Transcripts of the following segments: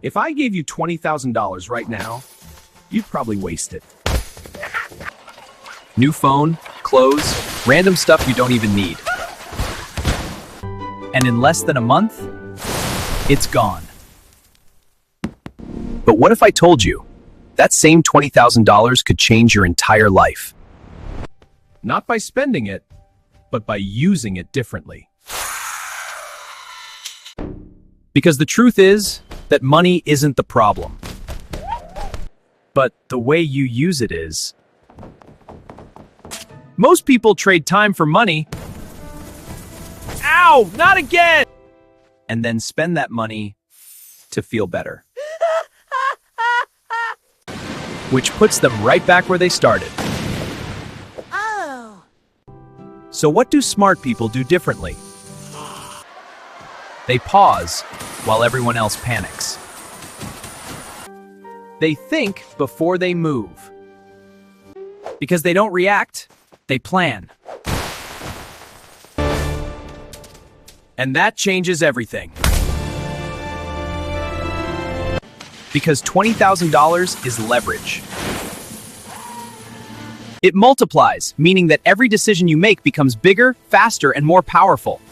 If I gave you $20,000 right now, you'd probably waste it. New phone, clothes, random stuff you don't even need. And in less than a month, it's gone. But what if I told you that same $20,000 could change your entire life? Not by spending it, but by using it differently. Because the truth is that money isn't the problem, but the way you use it is. Most people trade time for money. Ow, not again! And then spend that money to feel better. Which puts them right back where they started. Oh. So what do smart people do differently? They pause while everyone else panics. They think before they move. Because they don't react, they plan. And that changes everything. Because $20,000 is leverage. It multiplies, meaning that every decision you make becomes bigger, faster, and more powerful.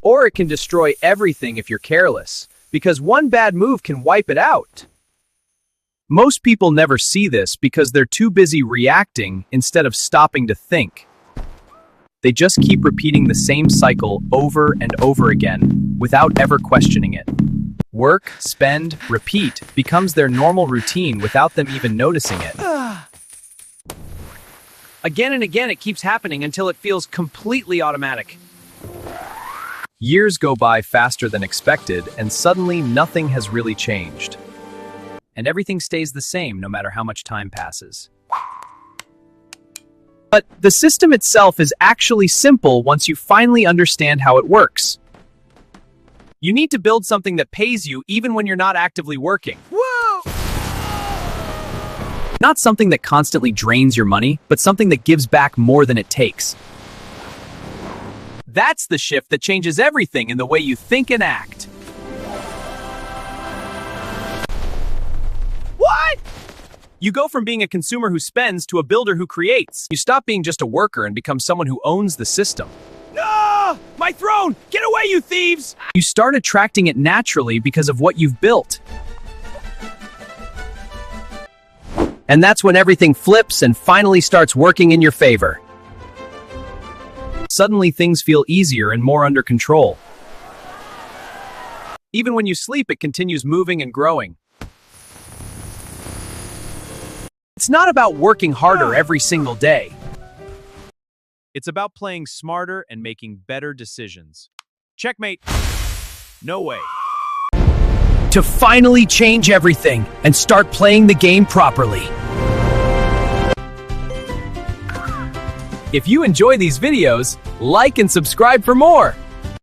Or it can destroy everything if you're careless, because one bad move can wipe it out. Most people never see this because they're too busy reacting instead of stopping to think. They just keep repeating the same cycle over and over again without ever questioning it. Work, spend, repeat becomes their normal routine without them even noticing it. Again and again, it keeps happening until it feels completely automatic. Years go by faster than expected, and suddenly nothing has really changed. And everything stays the same no matter how much time passes. But the system itself is actually simple once you finally understand how it works. You need to build something that pays you even when you're not actively working. Whoa! Not something that constantly drains your money, but something that gives back more than it takes. That's the shift that changes everything in the way you think and act. What? You go from being a consumer who spends to a builder who creates. You stop being just a worker and become someone who owns the system. No! My throne! Get away, you thieves! You start attracting it naturally because of what you've built. And that's when everything flips and finally starts working in your favor. Suddenly things feel easier and more under control. Even when you sleep, it continues moving and growing. It's not about working harder every single day. It's about playing smarter and making better decisions. Checkmate. No way. To finally change everything and start playing the game properly. If you enjoy these videos, like and subscribe for more.